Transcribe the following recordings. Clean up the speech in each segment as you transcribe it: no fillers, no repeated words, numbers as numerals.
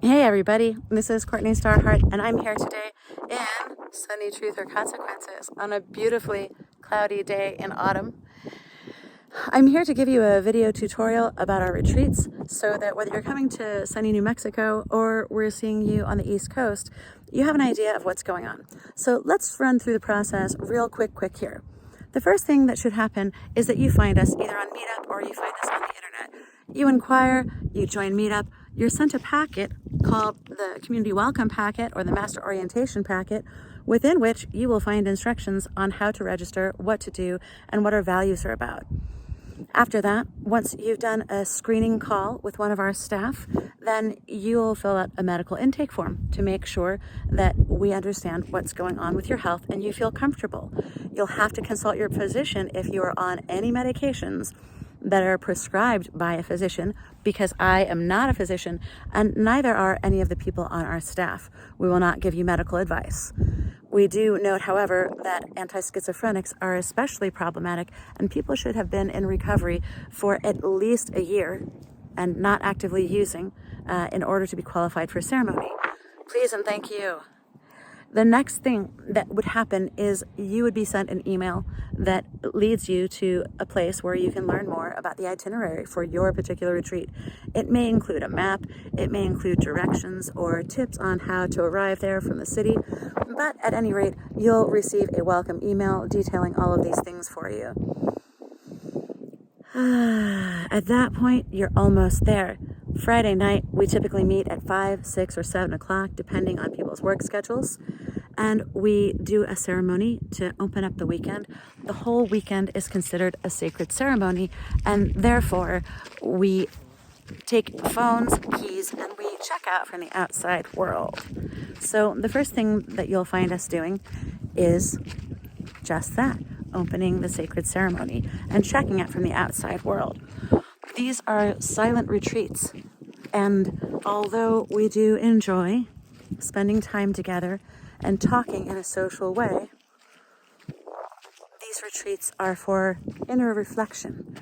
Hey everybody, this is Courtney Starhart, and I'm here today in Sunny Truth or Consequences on a beautifully cloudy day in autumn. I'm here to give you a video tutorial about our retreats so that whether you're coming to sunny New Mexico or we're seeing you on the East Coast, you have an idea of what's going on. So let's run through the process real quick here. The first thing that should happen is that you find us either on Meetup or you find us on the internet. You inquire, you join Meetup, you're sent a packet called the Community Welcome Packet or the Master Orientation Packet, within which you will find instructions on how to register, what to do, and what our values are about. After that, once you've done a screening call with one of our staff, then you'll fill out a medical intake form to make sure that we understand what's going on with your health and you feel comfortable. You'll have to consult your physician if you are on any medications that are prescribed by a physician, because I am not a physician and neither are any of the people on our staff. We will not give you medical advice. We do note, however, that anti-schizophrenics are especially problematic and people should have been in recovery for at least a year and not actively using in order to be qualified for ceremony. Please and thank you. The next thing that would happen is you would be sent an email that leads you to a place where you can learn more about the itinerary for your particular retreat. It may include a map, it may include directions or tips on how to arrive there from the city, but at any rate, you'll receive a welcome email detailing all of these things for you. At that point, you're almost there. Friday night, we typically meet at 5, 6, or 7 o'clock, depending on people's work schedules. And we do a ceremony to open up the weekend. The whole weekend is considered a sacred ceremony, and therefore we take phones, keys, and we check out from the outside world. So the first thing that you'll find us doing is just that, opening the sacred ceremony and checking out from the outside world. These are silent retreats, and although we do enjoy spending time together and talking in a social way, these retreats are for inner reflection.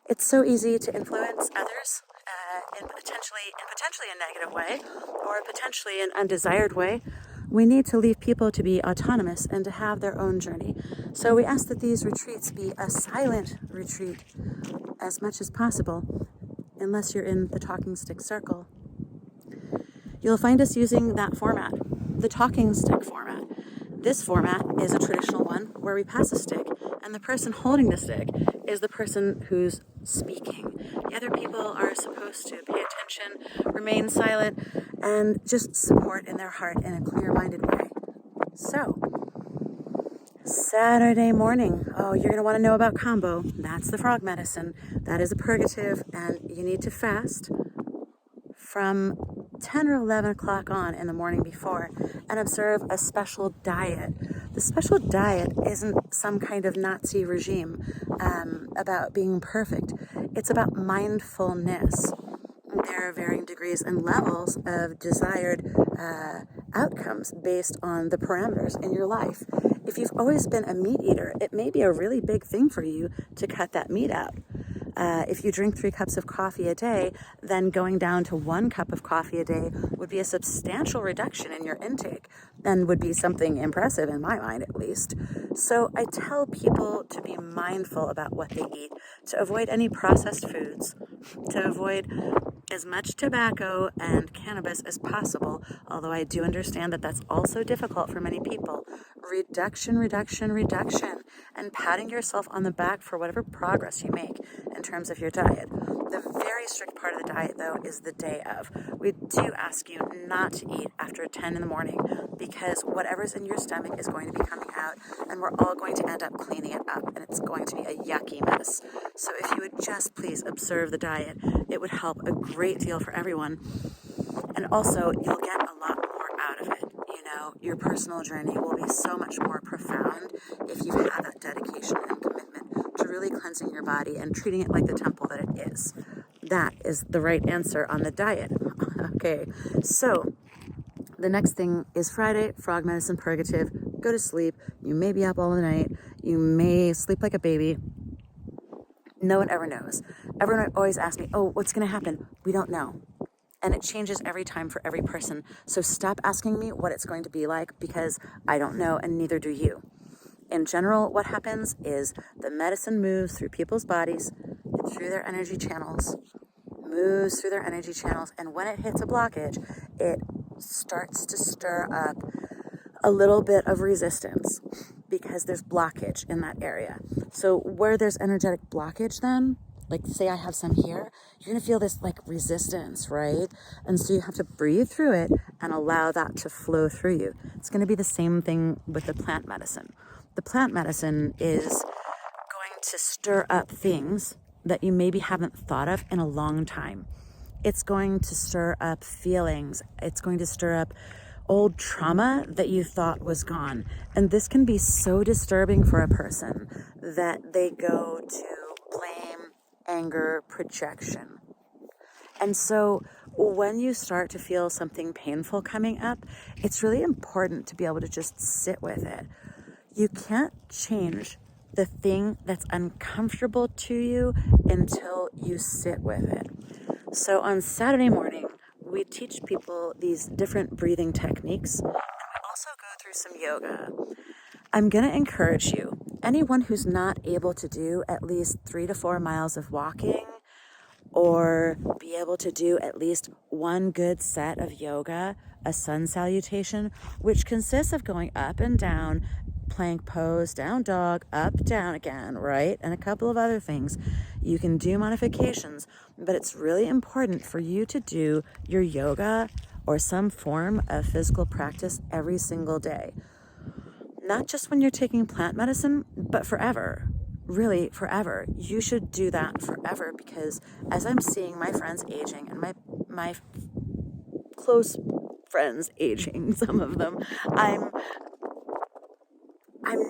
It's so easy to influence others in potentially a negative way or potentially an undesired way. We need to leave people to be autonomous and to have their own journey. So we ask that these retreats be a silent retreat as much as possible, unless you're in the talking stick circle. You'll find us using that format, the talking stick format. This format is a traditional one where we pass a stick and the person holding the stick is the person who's speaking. The other people are supposed to pay attention, remain silent, and just support in their heart in a clear-minded way. So, Saturday morning, you're going to want to know about combo. That's the frog medicine. That is a purgative, and you need to fast from 10 or 11 o'clock on in the morning before and observe a special diet. The special diet isn't some kind of Nazi regime about being perfect. It's about mindfulness. There are varying degrees and levels of desired outcomes based on the parameters in your life. If you've always been a meat eater, it may be a really big thing for you to cut that meat out. If you drink 3 cups of coffee a day, then going down to 1 cup of coffee a day would be a substantial reduction in your intake and would be something impressive in my mind, at least. So I tell people to be mindful about what they eat, to avoid any processed foods, to avoid as much tobacco and cannabis as possible, although I do understand that that's also difficult for many people. Reduction, and patting yourself on the back for whatever progress you make in terms of your diet. The very strict part of the diet, though, is the day of. We do ask you not to eat after 10 in the morning because whatever's in your stomach is going to be coming out and we're all going to end up cleaning it up and it's going to be a yucky mess. So if you would just please observe the diet, it would help a great deal for everyone. And also, you'll get a lot more out of it. Your personal journey will be so much more profound if you have that dedication and commitment to really cleansing your body and treating it like the temple that it is. That is the right answer on the diet. Okay, so the next thing is Friday, frog medicine purgative. Go to sleep. You may be up all the night. You may sleep like a baby. No one ever knows. Everyone always asks me, what's going to happen? We don't know. And it changes every time for every person. So stop asking me what it's going to be like, because I don't know, and neither do you. In general, what happens is the medicine moves through people's bodies, through their energy channels, moves through their energy channels, and when it hits a blockage, it starts to stir up a little bit of resistance because there's blockage in that area. So where there's energetic blockage, then, like say I have some here, you're gonna feel this like resistance, right? And so you have to breathe through it and allow that to flow through you. It's gonna be the same thing with the plant medicine. The plant medicine is going to stir up things that you maybe haven't thought of in a long time. It's going to stir up feelings. It's going to stir up old trauma that you thought was gone. And this can be so disturbing for a person that they go to blame, anger, projection. And so when you start to feel something painful coming up, it's really important to be able to just sit with it. You can't change the thing that's uncomfortable to you until you sit with it. So on Saturday morning, we teach people these different breathing techniques, and we also go through some yoga. I'm going to encourage you, anyone who's not able to do at least 3 to 4 miles of walking, or be able to do at least one good set of yoga, a sun salutation, which consists of going up and down, plank pose, down dog, up, down again, right? And a couple of other things. You can do modifications, but it's really important for you to do your yoga or some form of physical practice every single day. Not just when you're taking plant medicine, but forever. Really, forever. You should do that forever, because as I'm seeing my friends aging and my close friends aging, some of them, I'm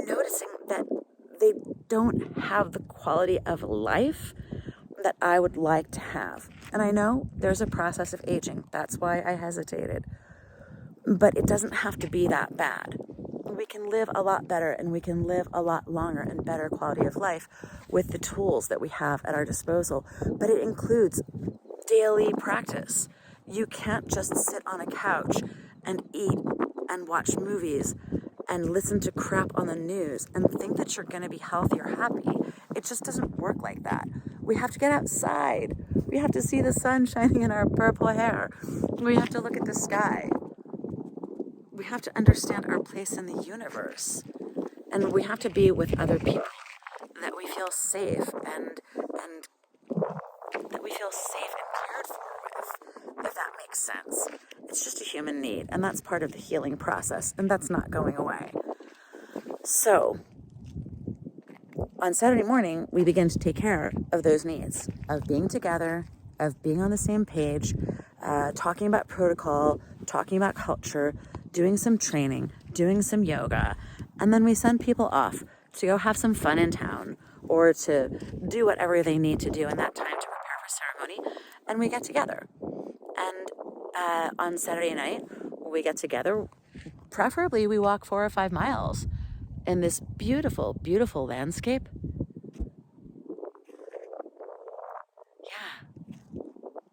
noticing that they don't have the quality of life that I would like to have. And I know there's a process of aging. That's why I hesitated. But it doesn't have to be that bad. We can live a lot better, and we can live a lot longer and better quality of life with the tools that we have at our disposal. But it includes daily practice. You can't just sit on a couch and eat and watch movies and listen to crap on the news and think that you're going to be healthy or happy. It just doesn't work like that. We have to get outside. We have to see the sun shining in our purple hair. We have to look at the sky. We have to understand our place in the universe. And we have to be with other people that we feel safe and that we feel safe and cared for with, if that makes sense. It's just a human need, and that's part of the healing process, and that's not going away. So, on Saturday morning, we begin to take care of those needs, of being together, of being on the same page, talking about protocol, talking about culture, doing some training, doing some yoga, and then we send people off to go have some fun in town, or to do whatever they need to do in that time to prepare for ceremony, and we get together. And on Saturday night, we get together. Preferably, we walk 4 or 5 miles in this beautiful, beautiful landscape. Yeah.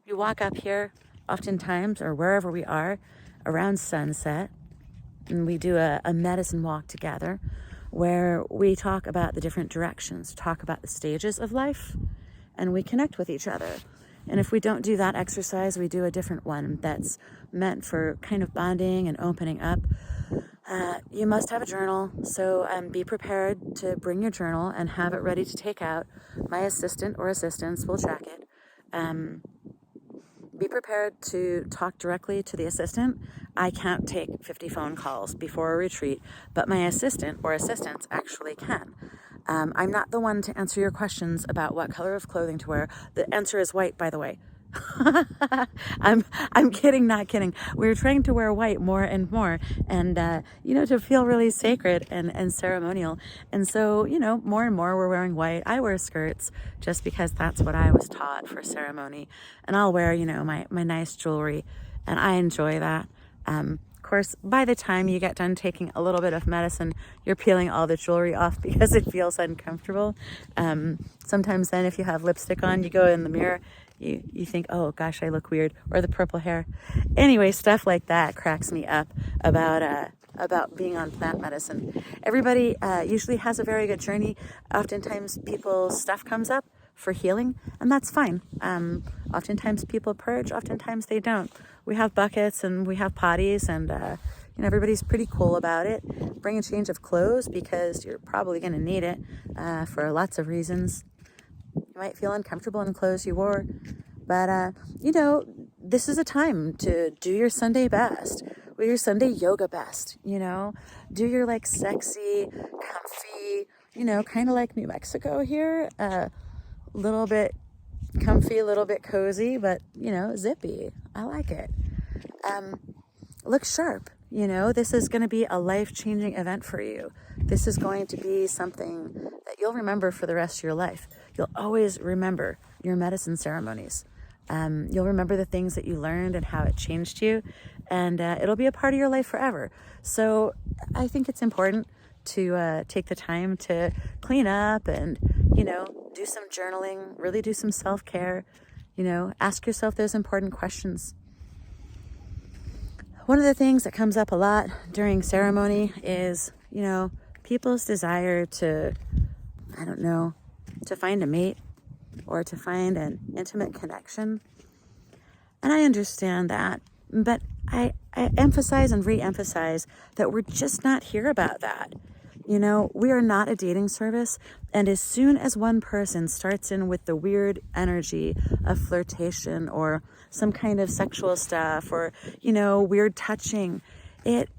You walk up here oftentimes, or wherever we are, around sunset, and we do a medicine walk together where we talk about the different directions, talk about the stages of life, and we connect with each other. And if we don't do that exercise, we do a different one that's meant for kind of bonding and opening up. You must have a journal, so be prepared to bring your journal and have it ready to take out. My assistant or assistants will check it. Be prepared to talk directly to the assistant. I can't take 50 phone calls before a retreat, but my assistant or assistants actually can. I'm not the one to answer your questions about what color of clothing to wear. The answer is white, by the way. I'm kidding, not kidding. We're trying to wear white more and more, and to feel really sacred and ceremonial. And so, more and more we're wearing white. I wear skirts just because that's what I was taught for ceremony, and I'll wear, my nice jewelry, and I enjoy that. Of course, by the time you get done taking a little bit of medicine, you're peeling all the jewelry off because it feels uncomfortable. Sometimes then if you have lipstick on, you go in the mirror You think, oh gosh, I look weird, or the purple hair. Anyway, stuff like that cracks me up about being on plant medicine. Everybody usually has a very good journey. Oftentimes people's stuff comes up for healing, and that's fine. Oftentimes people purge, oftentimes they don't. We have buckets and we have potties, and everybody's pretty cool about it. Bring a change of clothes because you're probably going to need it for lots of reasons. You might feel uncomfortable in clothes you wore, but this is a time to do your Sunday best, or your Sunday yoga best. Do your like sexy, comfy, kind of like New Mexico here, a little bit comfy, a little bit cozy, but zippy. I like it. Look sharp. This is going to be a life-changing event for you. This is going to be something that you'll remember for the rest of your life. You'll always remember your medicine ceremonies. You'll remember the things that you learned and how it changed you, and it'll be a part of your life forever. So I think it's important to take the time to clean up and, do some journaling, really do some self-care, ask yourself those important questions. One of the things that comes up a lot during ceremony is, people's desire to find a mate or to find an intimate connection. And I understand that, but I emphasize and re-emphasize that we're just not here about that. We are not a dating service, and as soon as one person starts in with the weird energy of flirtation or some kind of sexual stuff or, weird touching, it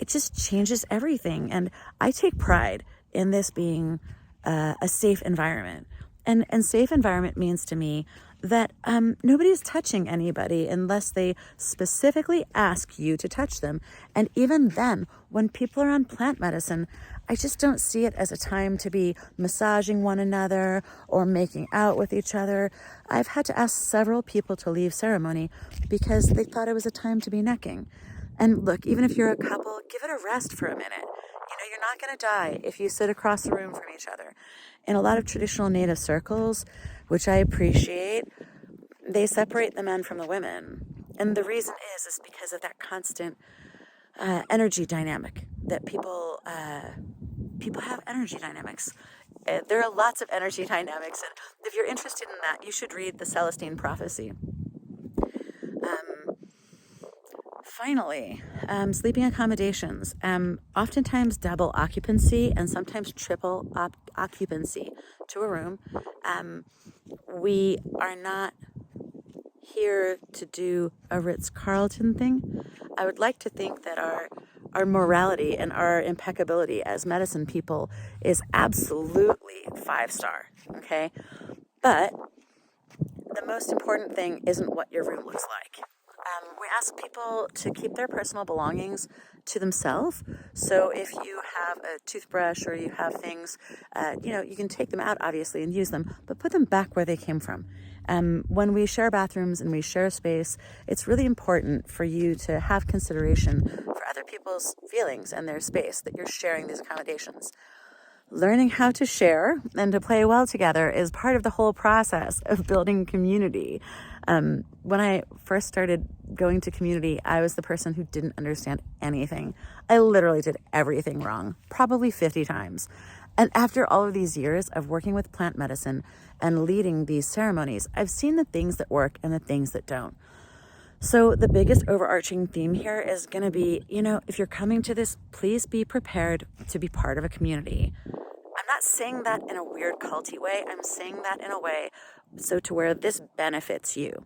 just changes everything. And I take pride in this being a safe environment. And safe environment means to me that nobody's touching anybody unless they specifically ask you to touch them. And even then, when people are on plant medicine, I just don't see it as a time to be massaging one another or making out with each other. I've had to ask several people to leave ceremony because they thought it was a time to be necking. And look, even if you're a couple, give it a rest for a minute. You're not going to die if you sit across the room from each other. In a lot of traditional Native circles, which I appreciate, they separate the men from the women. And the reason is because of that constant energy dynamic that people have energy dynamics. There are lots of energy dynamics. And if you're interested in that, you should read the Celestine Prophecy. Finally, sleeping accommodations, oftentimes double occupancy and sometimes triple occupancy to a room. We are not here to do a Ritz-Carlton thing. I would like to think that our morality and our impeccability as medicine people is absolutely 5-star, okay? But the most important thing isn't what your room looks like. We ask people to keep their personal belongings to themselves. So if you have a toothbrush or you have things, you can take them out, obviously, and use them, but put them back where they came from. When we share bathrooms and we share space, it's really important for you to have consideration for other people's feelings and their space, that you're sharing these accommodations. Learning how to share and to play well together is part of the whole process of building community. When I first started going to community, I was the person who didn't understand anything. I literally did everything wrong, probably 50 times. And after all of these years of working with plant medicine and leading these ceremonies, I've seen the things that work and the things that don't. So the biggest overarching theme here is going to be, if you're coming to this, please be prepared to be part of a community. I'm not saying that in a weird culty way. I'm saying that in a way so to where this benefits you.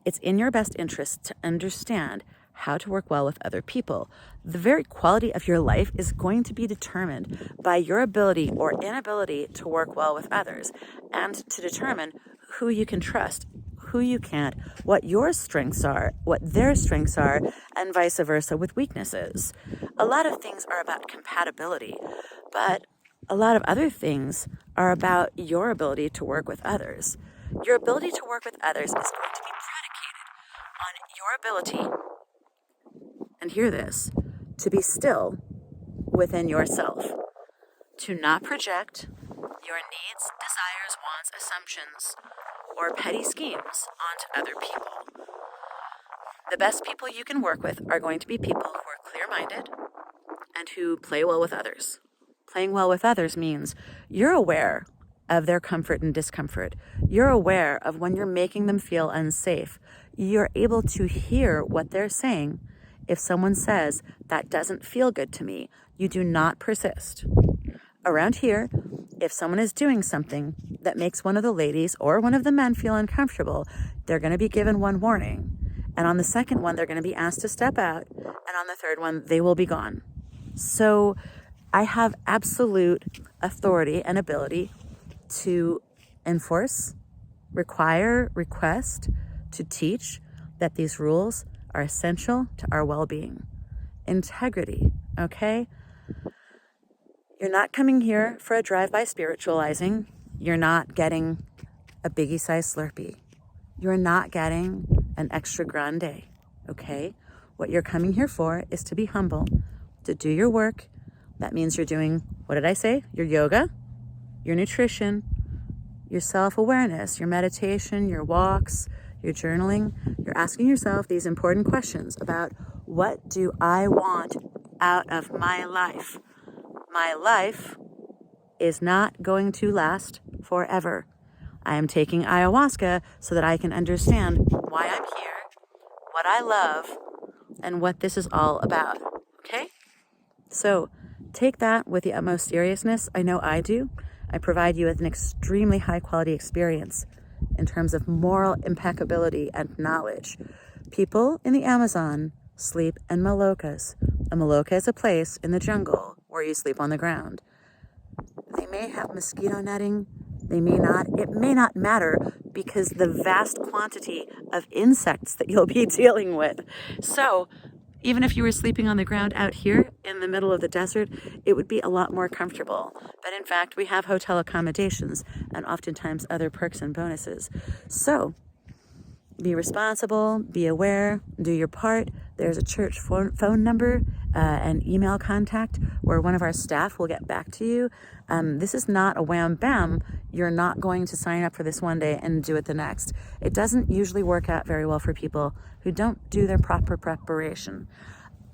It's in your best interest to understand how to work well with other people. The very quality of your life is going to be determined by your ability or inability to work well with others, and to determine who you can trust, who you can't, what your strengths are, what their strengths are, and vice versa with weaknesses. A lot of things are about compatibility, but a lot of other things are about your ability to work with others. Your ability to work with others is going to be predicated on your ability, and hear this, to be still within yourself, to not project your needs, desires, wants, assumptions, or petty schemes onto other people. The best people you can work with are going to be people who are clear-minded and who play well with others. Playing well with others means you're aware of their comfort and discomfort. You're aware of when you're making them feel unsafe. You're able to hear what they're saying. If someone says, that doesn't feel good to me, you do not persist. Around here, if someone is doing something that makes one of the ladies or one of the men feel uncomfortable, they're going to be given one warning. And on the second one, they're going to be asked to step out. And on the third one, they will be gone. So I have absolute authority and ability to enforce, require, request, to teach that these rules are essential to our well-being. Integrity, okay? You're not coming here for a drive-by spiritualizing. You're not getting a biggie-sized Slurpee. You're not getting an extra grande, okay? What you're coming here for is to be humble, to do your work. That means you're doing, what did I say? Your yoga, your nutrition, your self-awareness, your meditation, your walks, your journaling. You're asking yourself these important questions about, what do I want out of my life? My life is not going to last forever. I am taking ayahuasca so that I can understand why I'm here, what I love, and what this is all about, okay? So take that with the utmost seriousness. I know I do. I provide you with an extremely high-quality experience in terms of moral impeccability and knowledge. People in the Amazon sleep in malokas. A maloka is a place in the jungle where you sleep on the ground. They may have mosquito netting. They may not. It may not matter because the vast quantity of insects that you'll be dealing with. So even if you were sleeping on the ground out here in the middle of the desert, it would be a lot more comfortable. But in fact, we have hotel accommodations and oftentimes other perks and bonuses. So be responsible, be aware, do your part. There's a church phone number and email contact where one of our staff will get back to you. This is not a wham bam. You're not going to sign up for this one day and do it the next. It doesn't usually work out very well for people who don't do their proper preparation.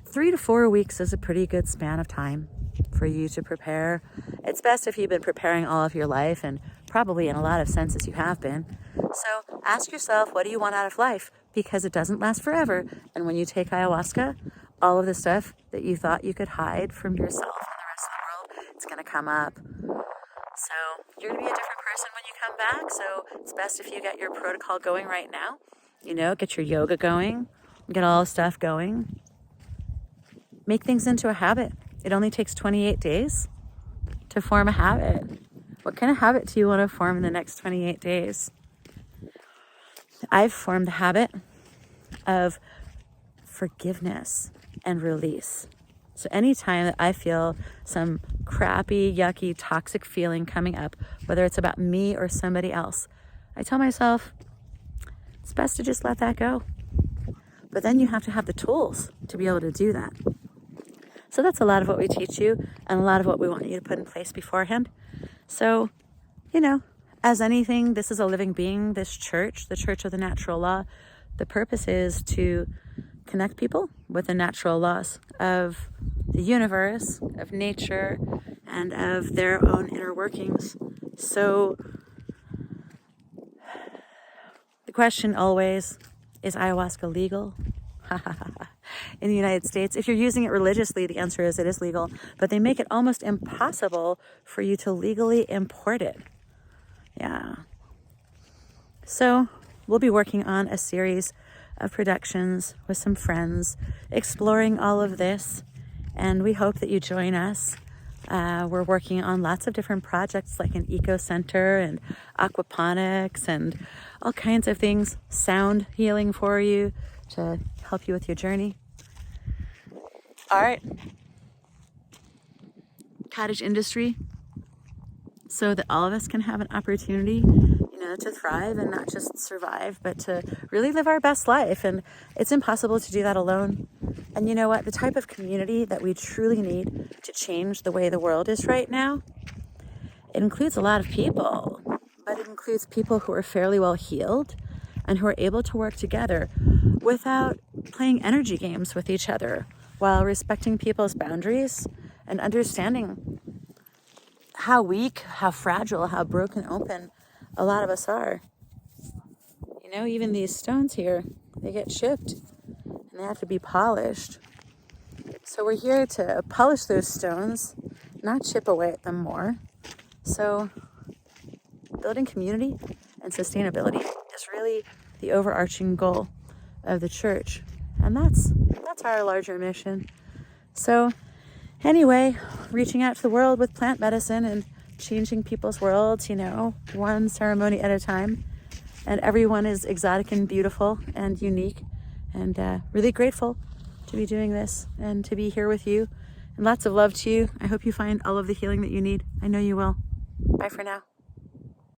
3 to 4 weeks is a pretty good span of time for you to prepare. It's best if you've been preparing all of your life, and probably in a lot of senses you have been. So ask yourself, what do you want out of life? Because it doesn't last forever. And when you take ayahuasca, all of the stuff that you thought you could hide from yourself and the rest of the world, it's going to come up. So you're going to be a different person when you come back. So it's best if you get your protocol going right now. You know, get your yoga going, get all the stuff going. Make things into a habit. It only takes 28 days to form a habit. What kind of habit do you want to form in the next 28 days? I've formed the habit of forgiveness and release. So anytime that I feel some crappy, yucky, toxic feeling coming up, whether it's about me or somebody else, I tell myself, it's best to just let that go. But then you have to have the tools to be able to do that. So that's a lot of what we teach you and a lot of what we want you to put in place beforehand. So, you know, as anything, this is a living being, this church, the Church of the Natural Law. The purpose is to connect people with the natural laws of the universe, of nature, and of their own inner workings. So the question always, is ayahuasca legal? In the United States, if you're using it religiously, the answer is it is legal, but they make it almost impossible for you to legally import it. Yeah. So we'll be working on a series of productions with some friends, exploring all of this, and we hope that you join us. We're working on lots of different projects like an eco center and aquaponics and all kinds of things, sound healing for you to help you with your journey. All right. Cottage industry, so that all of us can have an opportunity, you know, to thrive and not just survive, but to really live our best life. And it's impossible to do that alone. And you know what? The type of community that we truly need to change the way the world is right now, it includes a lot of people, but it includes people who are fairly well healed and who are able to work together without playing energy games with each other, while respecting people's boundaries and understanding how weak, how fragile, how broken open a lot of us are. You know, even these stones here, they get chipped and they have to be polished. So we're here to polish those stones, not chip away at them more. So building community and sustainability is really the overarching goal of the church. And that's our larger mission. So anyway, reaching out to the world with plant medicine and changing people's worlds, you know, one ceremony at a time. And everyone is exotic and beautiful and unique, and really grateful to be doing this and to be here with you. And lots of love to you. I hope you find all of the healing that you need. I know you will. Bye for now.